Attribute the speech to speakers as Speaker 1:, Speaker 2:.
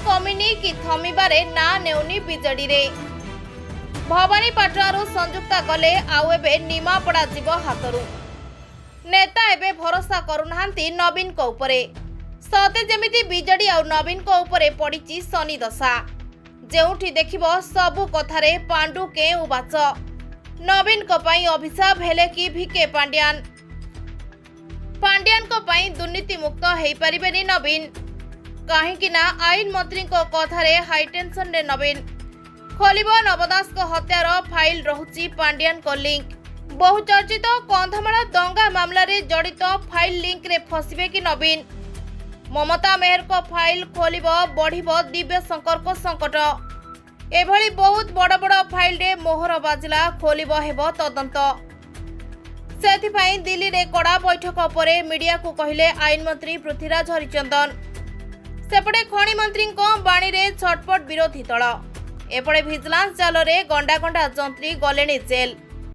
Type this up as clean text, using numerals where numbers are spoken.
Speaker 1: कमिनी कि थमिबारे ना नेउनी बीजेडी रे भवानीपाटणारू संयुक्ता गले आउ एबे निमापड़ा जीव हातरू नेता एबे भरोसा करुनाहांती नवीन को उपरे सते जेमिति बीजेडी आ नवीन को उपरे पड़िची शनि दशा जेउठी देखिबो सबु कथारे पांडु के उबाच नवीन को पई अभिशाप हेले कि भिके पांड्यान को पई दुर्नीति मुक्त हेई परिबेनी नवीन कहीं ना आईन मंत्री को कथारे हाईटेंशन रे नवीन खोलिबो नवदास को हत्यार फाइल रहुची पांड्यान को लिंक बहुचर्चित कंधमाल दंगा मामला रे जड़ित फाइल लिंक रे फसिबे कि नवीन ममता मेहर को फाइल खोलिबो बढ़िबो दिव्य शंकर को संकट एभली बहुत बड़ बड़ फाइल रे मोहर बाजिला खोलिबो हेबो तदंत सेथिपाई दिल्ली रे कड़ा बैठक परे मीडिया को कहिले आईन मंत्री पृथ्वीराज हरिचंदन सेपटे खनि मंत्री बाणी रे छटपट विरोधी दल एपटे भिजिलांस जाल रे गंडा गंडा जंत्री गलेनी जेल।